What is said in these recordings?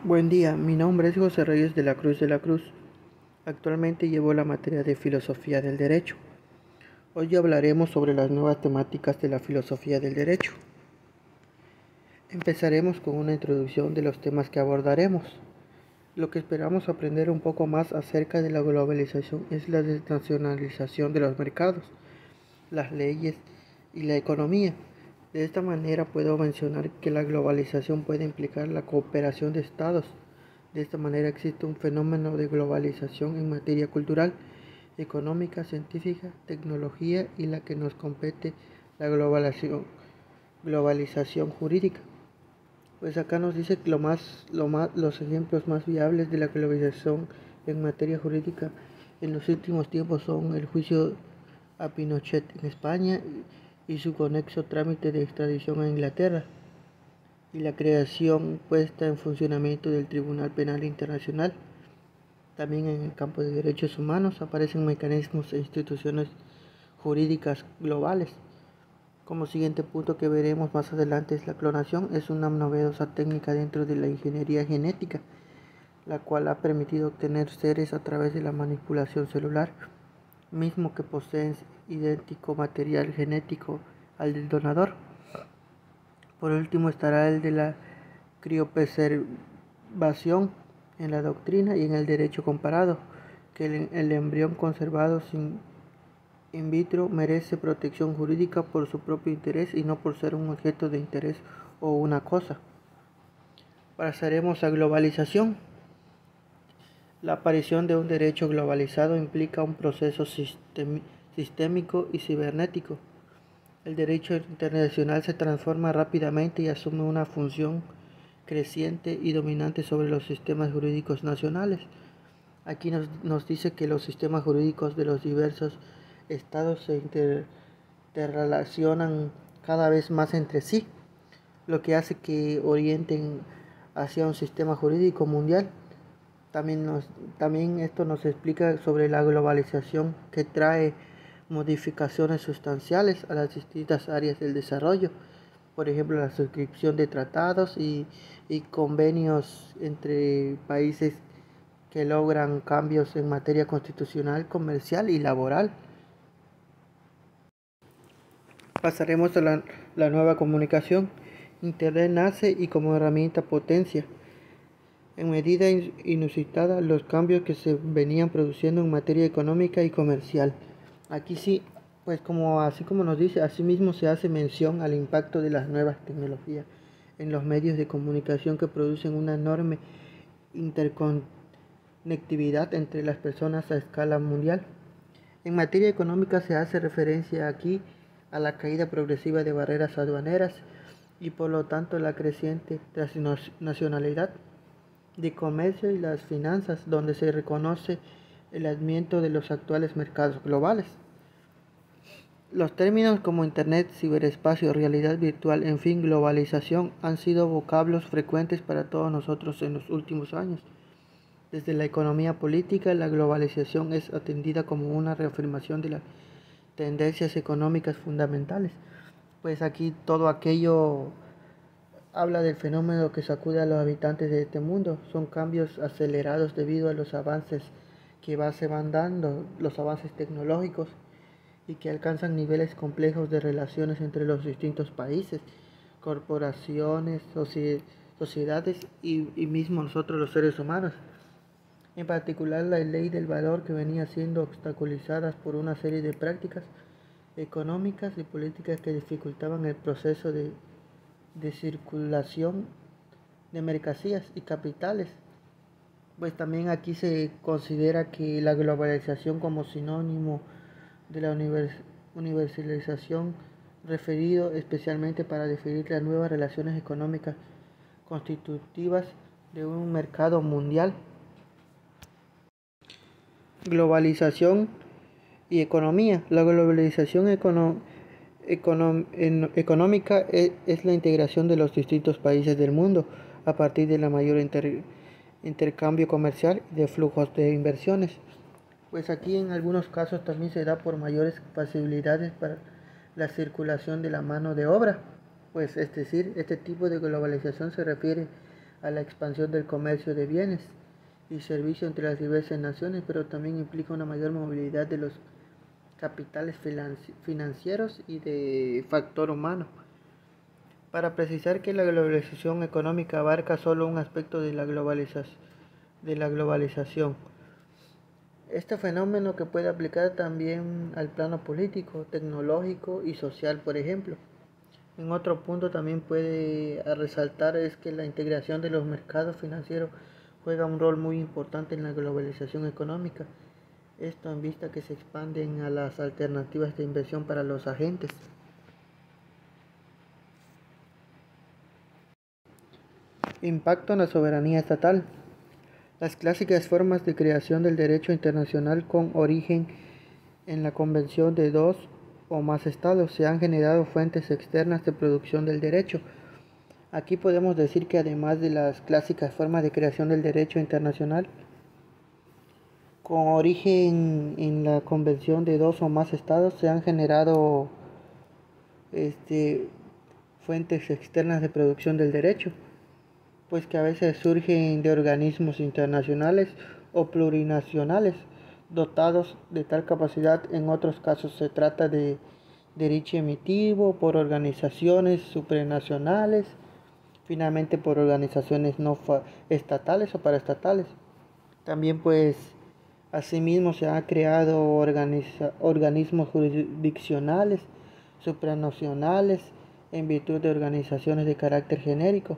Buen día, mi nombre es José Reyes de la Cruz de la Cruz. Actualmente llevo la materia de Filosofía del Derecho. Hoy hablaremos sobre las nuevas temáticas de la filosofía del derecho. Empezaremos con una introducción de los temas que abordaremos. Lo que esperamos aprender un poco más acerca de la globalización es la desnacionalización de los mercados, las leyes y la economía. De esta manera puedo mencionar que la globalización puede implicar la cooperación de estados. De esta manera existe un fenómeno de globalización en materia cultural, económica, científica, tecnología y la que nos compete, la globalización jurídica. Pues acá nos dice que los ejemplos más viables de la globalización en materia jurídica en los últimos tiempos son el juicio a Pinochet en España y su conexo trámite de extradición a Inglaterra, y la creación puesta en funcionamiento del Tribunal Penal Internacional. También en el campo de derechos humanos aparecen mecanismos e instituciones jurídicas globales. Como siguiente punto que veremos más adelante es la clonación. Es una novedosa técnica dentro de la ingeniería genética, la cual ha permitido obtener seres a través de la manipulación celular, mismo que poseen idéntico material genético al del donador. Por último estará el de la criopreservación en la doctrina y en el derecho comparado, que el embrión conservado in vitro merece protección jurídica por su propio interés y no por ser un objeto de interés o una cosa. Pasaremos a globalización. La aparición de un derecho globalizado implica un proceso sistémico y cibernético. El derecho internacional se transforma rápidamente y asume una función creciente y dominante sobre los sistemas jurídicos nacionales. Aquí nos dice que los sistemas jurídicos de los diversos estados se interrelacionan cada vez más entre sí, lo que hace que orienten hacia un sistema jurídico mundial. También esto nos explica sobre la globalización, que trae modificaciones sustanciales a las distintas áreas del desarrollo, por ejemplo la suscripción de tratados y convenios entre países que logran cambios en materia constitucional, comercial y laboral. Pasaremos a la nueva comunicación. Internet nace y como herramienta potencia en medida inusitada los cambios que se venían produciendo en materia económica y comercial. Aquí sí, pues así como nos dice, asimismo se hace mención al impacto de las nuevas tecnologías en los medios de comunicación, que producen una enorme interconectividad entre las personas a escala mundial. En materia económica se hace referencia aquí a la caída progresiva de barreras aduaneras y por lo tanto la creciente transnacionalidad de comercio y las finanzas, donde se reconoce el advento de los actuales mercados globales. Los términos como Internet, ciberespacio, realidad virtual, en fin, globalización, han sido vocablos frecuentes para todos nosotros en los últimos años. Desde la economía política, la globalización es atendida como una reafirmación de las tendencias económicas fundamentales. Pues aquí todo aquello habla del fenómeno que sacude a los habitantes de este mundo. Son cambios acelerados debido a los avances se van dando, los avances tecnológicos, y que alcanzan niveles complejos de relaciones entre los distintos países, corporaciones, sociedades y mismo nosotros los seres humanos. En particular, la ley del valor, que venía siendo obstaculizadas por una serie de prácticas económicas y políticas que dificultaban el proceso de circulación de mercancías y capitales. Pues también aquí se considera que la globalización como sinónimo de la universalización, referido especialmente para definir las nuevas relaciones económicas constitutivas de un mercado mundial. Globalización y economía. La globalización económica es la integración de los distintos países del mundo a partir de la mayor intercambio comercial y de flujos de inversiones. Pues aquí en algunos casos también se da por mayores facilidades para la circulación de la mano de obra. Pues es decir, este tipo de globalización se refiere a la expansión del comercio de bienes y servicios entre las diversas naciones, pero también implica una mayor movilidad de los capitales financieros y de factor humano. Para precisar que la globalización económica abarca solo un aspecto de la globalización. Este fenómeno que puede aplicar también al plano político, tecnológico y social, por ejemplo. En otro punto también puede resaltar es que la integración de los mercados financieros juega un rol muy importante en la globalización económica. Esto en vista que se expanden a las alternativas de inversión para los agentes. Impacto en la soberanía estatal. Las clásicas formas de creación del derecho internacional con origen en la convención de dos o más estados se han generado fuentes externas de producción del derecho. Aquí podemos decir que además de las clásicas formas de creación del derecho internacional con origen en la convención de dos o más estados se han generado fuentes externas de producción del derecho, pues que a veces surgen de organismos internacionales o plurinacionales dotados de tal capacidad. En otros casos se trata de derecho emitido por organizaciones supranacionales, finalmente por organizaciones no estatales o paraestatales. También pues asimismo se han creado organismos jurisdiccionales supranacionales en virtud de organizaciones de carácter genérico,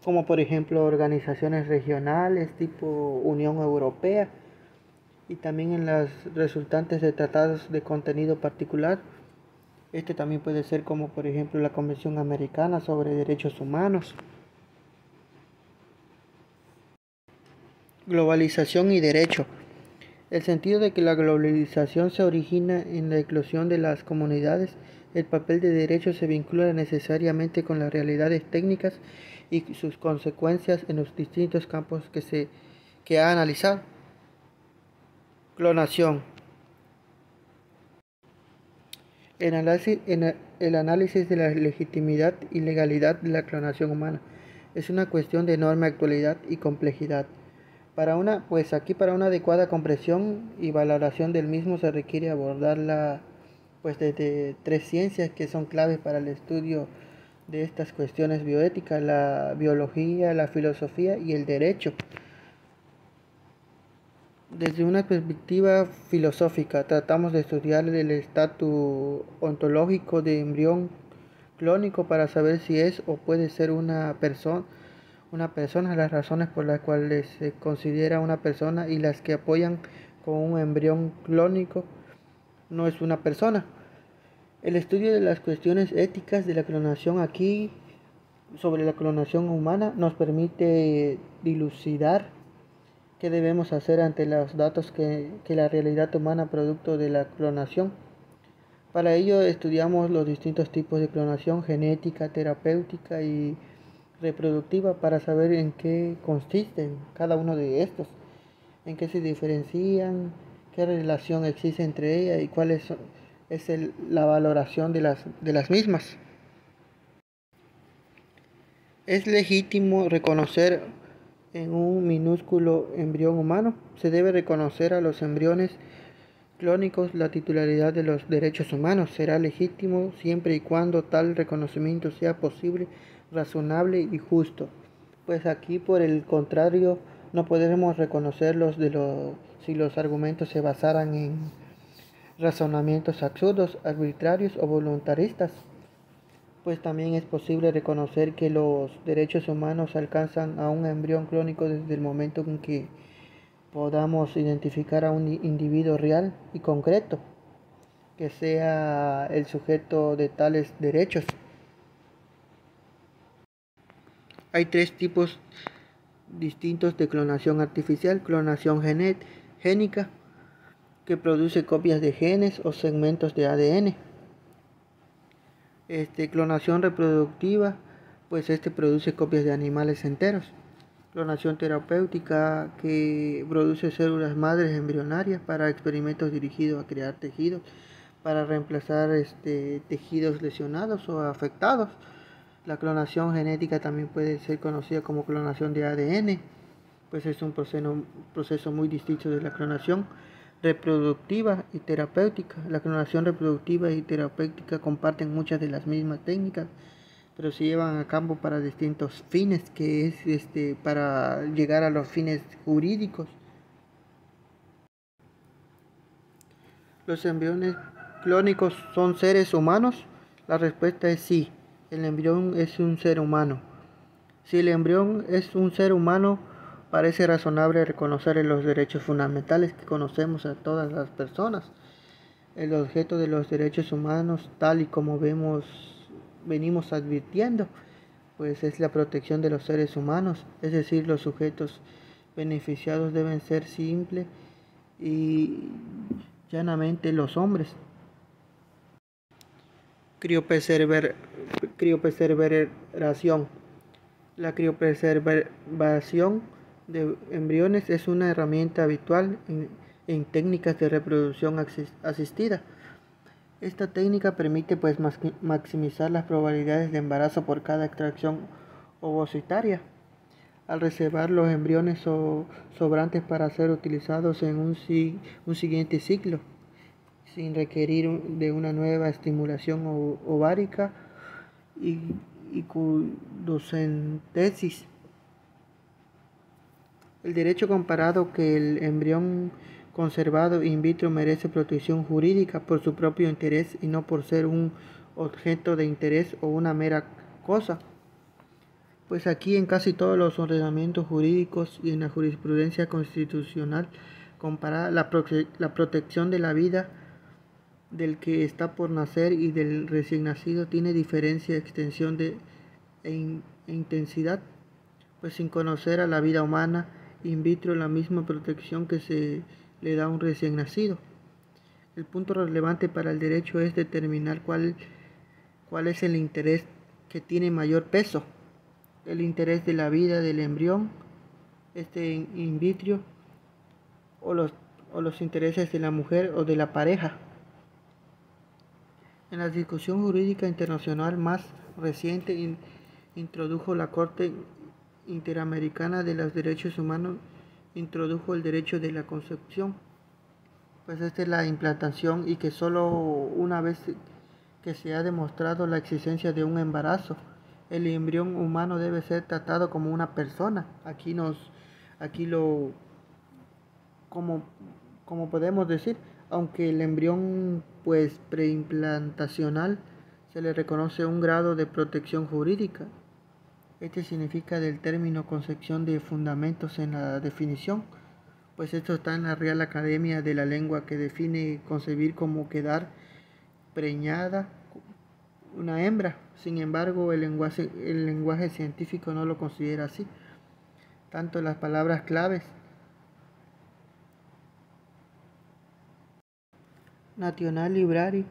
como por ejemplo organizaciones regionales tipo Unión Europea y también en las resultantes de tratados de contenido particular. Este también puede ser como por ejemplo la Convención Americana sobre Derechos Humanos. Globalización y derecho. El sentido de que la globalización se origina en la eclosión de las comunidades, el papel de derecho se vincula necesariamente con las realidades técnicas y sus consecuencias en los distintos campos que ha analizado. Clonación. El análisis de la legitimidad y legalidad de la clonación humana es una cuestión de enorme actualidad y complejidad. Para una adecuada comprensión y valoración del mismo se requiere abordarla desde tres ciencias que son claves para el estudio de estas cuestiones bioéticas: la biología, la filosofía y el derecho. Desde una perspectiva filosófica, tratamos de estudiar el estatus ontológico de embrión clónico para saber si es o puede ser una persona, las razones por las cuales se considera una persona y las que apoyan con un embrión clónico no es una persona. El estudio de las cuestiones éticas de la clonación aquí sobre la clonación humana nos permite dilucidar qué debemos hacer ante los datos que la realidad humana producto de la clonación. Para ello estudiamos los distintos tipos de clonación genética, terapéutica y reproductiva para saber en qué consisten cada uno de estos, en qué se diferencian, qué relación existe entre ellas y cuál es la valoración de las mismas. Es legítimo reconocer en un minúsculo embrión humano. Se debe reconocer a los embriones clónicos la titularidad de los derechos humanos. Será legítimo siempre y cuando tal reconocimiento sea posible, razonable y justo. Pues aquí, por el contrario, no podremos reconocerlos si los argumentos se basaran en razonamientos absurdos, arbitrarios o voluntaristas. Pues también es posible reconocer que los derechos humanos alcanzan a un embrión clónico desde el momento en que podamos identificar a un individuo real y concreto que sea el sujeto de tales derechos. Hay tres tipos distintos de clonación artificial: clonación génica, que produce copias de genes o segmentos de ADN. Clonación reproductiva, pues produce copias de animales enteros. Clonación terapéutica, que produce células madres embrionarias para experimentos dirigidos a crear tejidos para reemplazar tejidos lesionados o afectados. La clonación genética también puede ser conocida como clonación de ADN, pues es un proceso muy distinto de la clonación reproductiva y terapéutica. La clonación reproductiva y terapéutica comparten muchas de las mismas técnicas, pero se llevan a cabo para distintos fines, que es para llegar a los fines jurídicos. ¿Los embriones clónicos son seres humanos? La respuesta es sí. El embrión es un ser humano. Si el embrión es un ser humano, parece razonable reconocer los derechos fundamentales que conocemos a todas las personas. El objeto de los derechos humanos, tal y como venimos advirtiendo, pues es la protección de los seres humanos, es decir, los sujetos beneficiados deben ser simples y llanamente los hombres. Criopreservación. La criopreservación de embriones es una herramienta habitual en técnicas de reproducción asistida. Esta técnica permite pues maximizar las probabilidades de embarazo por cada extracción ovocitaria, al reservar los embriones sobrantes para ser utilizados en un siguiente ciclo, sin requerir de una nueva estimulación ovárica y cuidosíntesis. El derecho comparado que el embrión conservado in vitro merece protección jurídica por su propio interés y no por ser un objeto de interés o una mera cosa. Pues aquí en casi todos los ordenamientos jurídicos y en la jurisprudencia constitucional comparada, la protección de la vida del que está por nacer y del recién nacido tiene diferencia, extensión e intensidad, pues sin conocer a la vida humana in vitro la misma protección que se le da a un recién nacido. El punto relevante para el derecho es determinar cuál es el interés que tiene mayor peso, el interés de la vida del embrión, in vitro, o los intereses de la mujer o de la pareja. En la discusión jurídica internacional más reciente introdujo la Corte Interamericana de los Derechos Humanos, introdujo el derecho de la concepción, pues esta es la implantación y que solo una vez que se ha demostrado la existencia de un embarazo, el embrión humano debe ser tratado como una persona. Como podemos decir, aunque el embrión pues preimplantacional se le reconoce un grado de protección jurídica. Este significa del término concepción de fundamentos en la definición, pues esto está en la Real Academia de la Lengua, que define concebir como quedar preñada una hembra. Sin embargo, el lenguaje científico no lo considera así. Tanto las palabras claves National Library,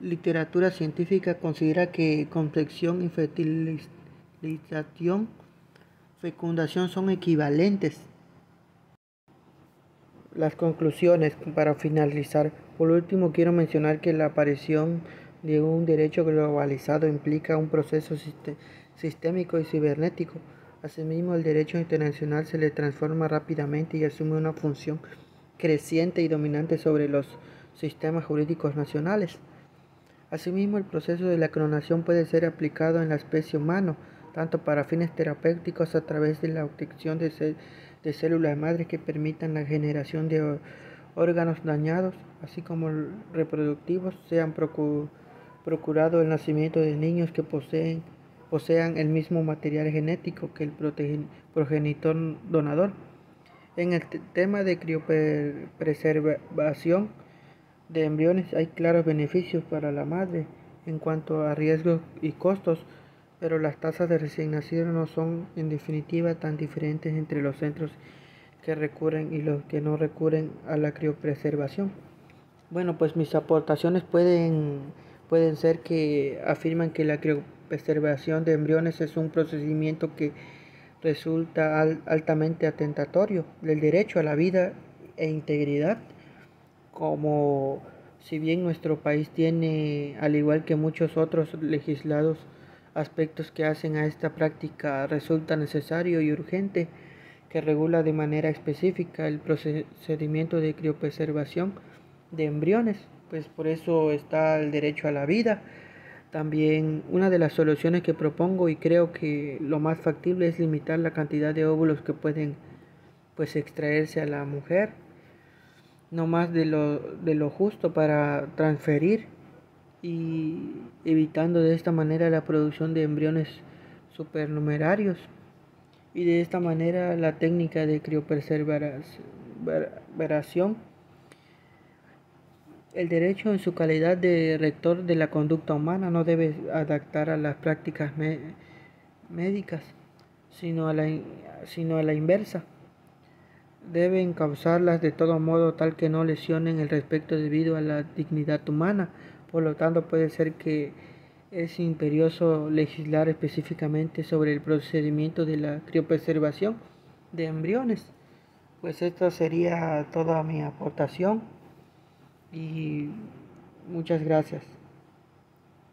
literatura científica, considera que concepción y fertilización, fecundación son equivalentes. Las conclusiones para finalizar. Por último, quiero mencionar que la aparición de un derecho globalizado implica un proceso sistémico y cibernético. Asimismo, el derecho internacional se le transforma rápidamente y asume una función creciente y dominante sobre los sistemas jurídicos nacionales. Asimismo, el proceso de la clonación puede ser aplicado en la especie humana, tanto para fines terapéuticos a través de la obtención de células madres que permitan la generación de órganos dañados, así como reproductivos, sean procurado el nacimiento de niños que posean el mismo material genético que el progenitor donador. En el tema de criopreservación de embriones hay claros beneficios para la madre en cuanto a riesgos y costos, pero las tasas de recién nacidos no son en definitiva tan diferentes entre los centros que recurren y los que no recurren a la criopreservación. Bueno, pues mis aportaciones pueden ser que afirman que la criopreservación de embriones es un procedimiento que resulta altamente atentatorio del derecho a la vida e integridad, como si bien nuestro país tiene, al igual que muchos otros legislados aspectos que hacen a esta práctica resulta necesario y urgente que regula de manera específica el procedimiento de criopreservación de embriones, pues por eso está el derecho a la vida. También una de las soluciones que propongo y creo que lo más factible es limitar la cantidad de óvulos que pueden pues extraerse a la mujer, no más de lo justo para transferir y evitando de esta manera la producción de embriones supernumerarios. Y de esta manera la técnica de criopreservación, el derecho en su calidad de rector de la conducta humana no debe adaptar a las prácticas médicas, sino a la inversa. Debe encauzarlas de todo modo tal que no lesionen el respeto debido a la dignidad humana. Por lo tanto, puede ser que es imperioso legislar específicamente sobre el procedimiento de la criopreservación de embriones. Pues esto sería toda mi aportación y muchas gracias.